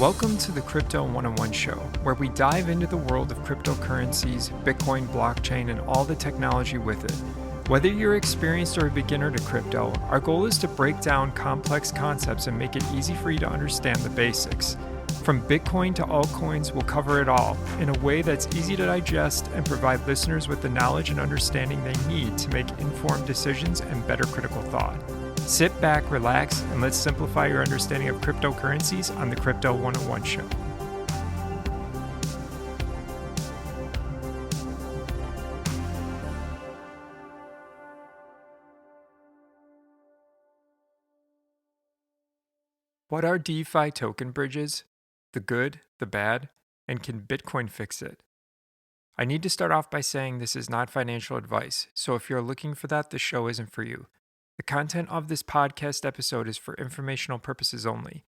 Welcome to the Crypto 101 show, where we dive into the world of cryptocurrencies, Bitcoin, blockchain, and all the technology with it. Whether you're experienced or a beginner to crypto, our goal is to break down complex concepts and make it easy for you to understand the basics. From Bitcoin to altcoins, we'll cover it all in a way that's easy to digest and provide listeners with the knowledge and understanding they need to make informed decisions and better critical thought. Sit back, relax, and let's simplify your understanding of cryptocurrencies on the Crypto 101 show. What are DeFi token bridges? The good, the bad, and can Bitcoin fix it? I need to start off by saying this is not financial advice, so if you're looking for that, the show isn't for you. The content of this podcast episode is for informational purposes only.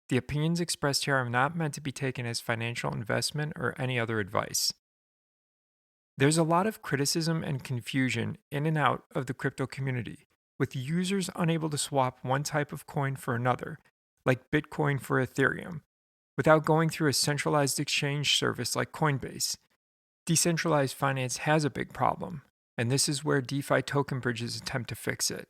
The opinions expressed here are not meant to be taken as financial investment or any other advice. There's a lot of criticism and confusion in and out of the crypto community, with users unable to swap one type of coin for another, like Bitcoin for Ethereum, without going through a centralized exchange service like Coinbase. Decentralized finance has a big problem, and this is where DeFi token bridges attempt to fix it.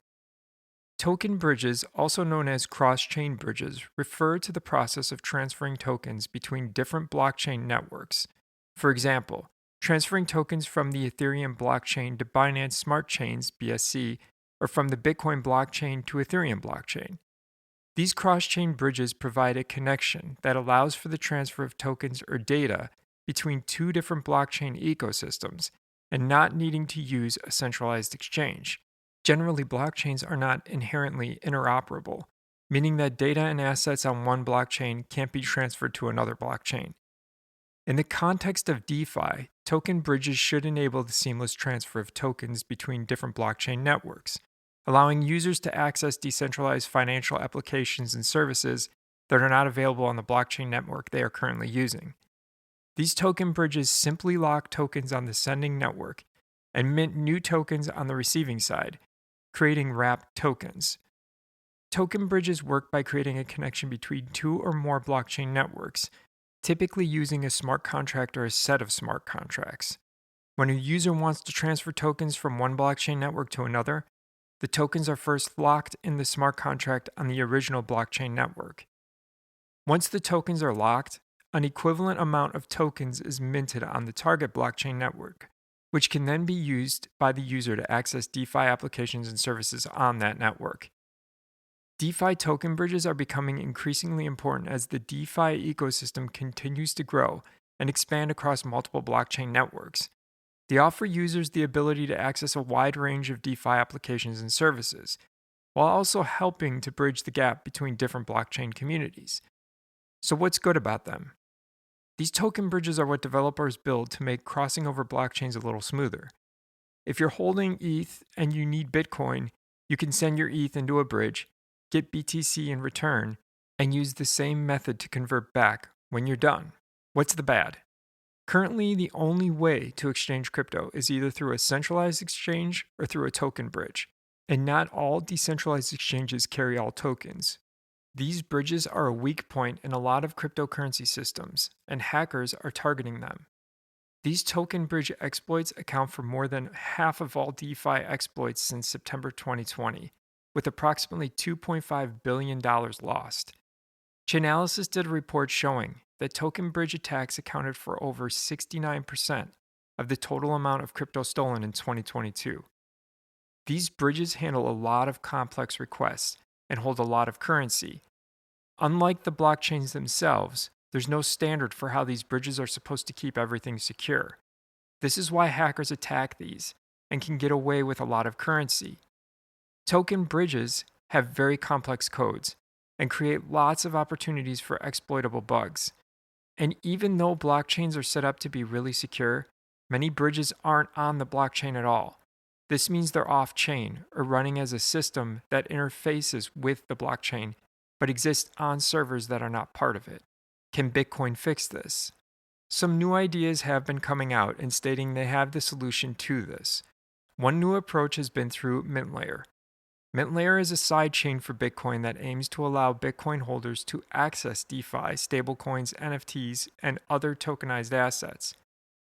Token bridges, also known as cross-chain bridges, refer to the process of transferring tokens between different blockchain networks. For example, transferring tokens from the Ethereum blockchain to Binance Smart Chains (BSC) or from the Bitcoin blockchain to Ethereum blockchain. These cross-chain bridges provide a connection that allows for the transfer of tokens or data between two different blockchain ecosystems and not needing to use a centralized exchange. Generally, blockchains are not inherently interoperable, meaning that data and assets on one blockchain can't be transferred to another blockchain. In the context of DeFi, token bridges should enable the seamless transfer of tokens between different blockchain networks, allowing users to access decentralized financial applications and services that are not available on the blockchain network they are currently using. These token bridges simply lock tokens on the sending network and mint new tokens on the receiving side, creating wrapped tokens. Token bridges work by creating a connection between two or more blockchain networks, typically using a smart contract or a set of smart contracts. When a user wants to transfer tokens from one blockchain network to another, the tokens are first locked in the smart contract on the original blockchain network. Once the tokens are locked, an equivalent amount of tokens is minted on the target blockchain network, which can then be used by the user to access DeFi applications and services on that network. DeFi token bridges are becoming increasingly important as the DeFi ecosystem continues to grow and expand across multiple blockchain networks. They offer users the ability to access a wide range of DeFi applications and services, while also helping to bridge the gap between different blockchain communities. So what's good about them? These token bridges are what developers build to make crossing over blockchains a little smoother. If you're holding ETH and you need Bitcoin, you can send your ETH into a bridge, get BTC in return, and use the same method to convert back when you're done. What's the bad? Currently, the only way to exchange crypto is either through a centralized exchange or through a token bridge, and not all decentralized exchanges carry all tokens. These bridges are a weak point in a lot of cryptocurrency systems, and hackers are targeting them. These token bridge exploits account for more than half of all DeFi exploits since September 2020, with approximately $2.5 billion lost. Chainalysis did a report showing that token bridge attacks accounted for over 69% of the total amount of crypto stolen in 2022. These bridges handle a lot of complex requests and hold a lot of currency. Unlike the blockchains themselves, there's no standard for how these bridges are supposed to keep everything secure. This is why hackers attack these and can get away with a lot of currency. Token bridges have very complex codes and create lots of opportunities for exploitable bugs. And even though blockchains are set up to be really secure, many bridges aren't on the blockchain at all. This means they're off-chain or running as a system that interfaces with the blockchain but exists on servers that are not part of it. Can Bitcoin fix this? Some new ideas have been coming out and stating they have the solution to this. One new approach has been through mint layer. MintLayer is a sidechain for Bitcoin that aims to allow Bitcoin holders to access DeFi, stablecoins, NFTs, and other tokenized assets,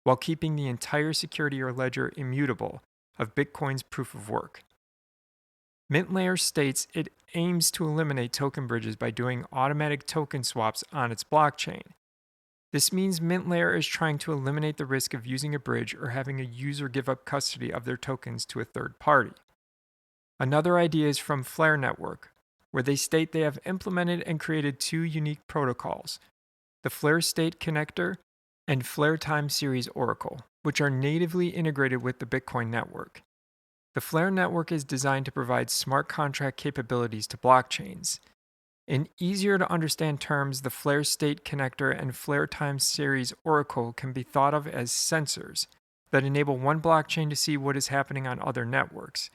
while keeping the entire security or ledger immutable of Bitcoin's proof of work. MintLayer states it aims to eliminate token bridges by doing automatic token swaps on its blockchain. This means MintLayer is trying to eliminate the risk of using a bridge or having a user give up custody of their tokens to a third party. Another idea is from Flare Network, where they state they have implemented and created two unique protocols, the Flare State Connector and Flare Time Series Oracle, which are natively integrated with the Bitcoin network. The Flare network is designed to provide smart contract capabilities to blockchains. In easier to understand terms, the Flare State Connector and Flare Time Series Oracle can be thought of as sensors that enable one blockchain to see what is happening on other networks.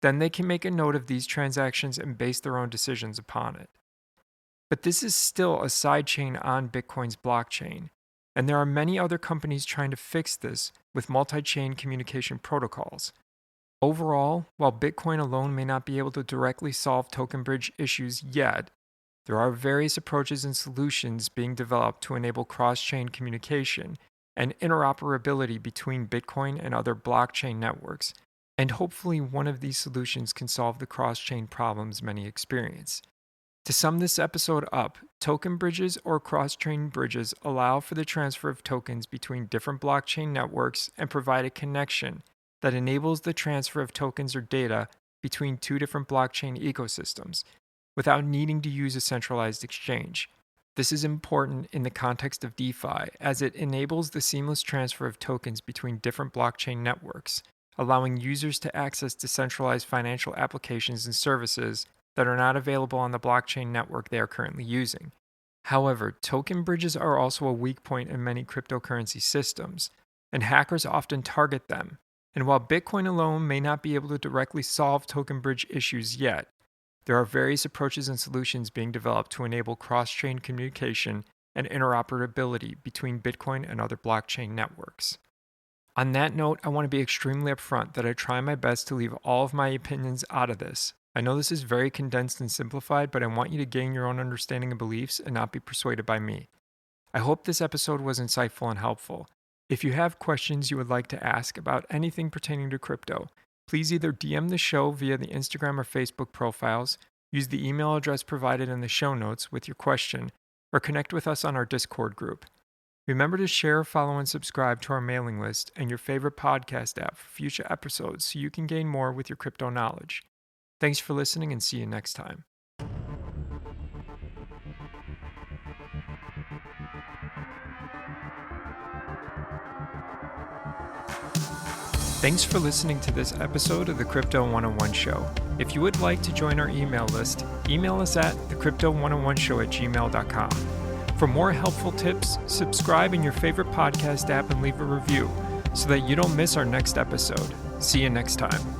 Then they can make a note of these transactions and base their own decisions upon it. But this is still a sidechain on Bitcoin's blockchain, and there are many other companies trying to fix this with multi-chain communication protocols. Overall, while Bitcoin alone may not be able to directly solve token bridge issues yet, there are various approaches and solutions being developed to enable cross-chain communication and interoperability between Bitcoin and other blockchain networks, and hopefully one of these solutions can solve the cross-chain problems many experience. To sum this episode up, token bridges or cross-chain bridges allow for the transfer of tokens between different blockchain networks and provide a connection that enables the transfer of tokens or data between two different blockchain ecosystems without needing to use a centralized exchange. This is important in the context of DeFi as it enables the seamless transfer of tokens between different blockchain networks, allowing users to access decentralized financial applications and services that are not available on the blockchain network they are currently using. However, token bridges are also a weak point in many cryptocurrency systems, and hackers often target them. And while Bitcoin alone may not be able to directly solve token bridge issues yet, there are various approaches and solutions being developed to enable cross-chain communication and interoperability between Bitcoin and other blockchain networks. On that note, I want to be extremely upfront that I try my best to leave all of my opinions out of this. I know this is very condensed and simplified, but I want you to gain your own understanding and beliefs and not be persuaded by me. I hope this episode was insightful and helpful. If you have questions you would like to ask about anything pertaining to crypto, please either DM the show via the Instagram or Facebook profiles, use the email address provided in the show notes with your question, or connect with us on our Discord group. Remember to share, follow, and subscribe to our mailing list and your favorite podcast app for future episodes so you can gain more with your crypto knowledge. Thanks for listening and see you next time. Thanks for listening to this episode of the Crypto 101 Show. If you would like to join our email list, email us at thecrypto101show@gmail.com. For more helpful tips, subscribe in your favorite podcast app and leave a review so that you don't miss our next episode. See you next time.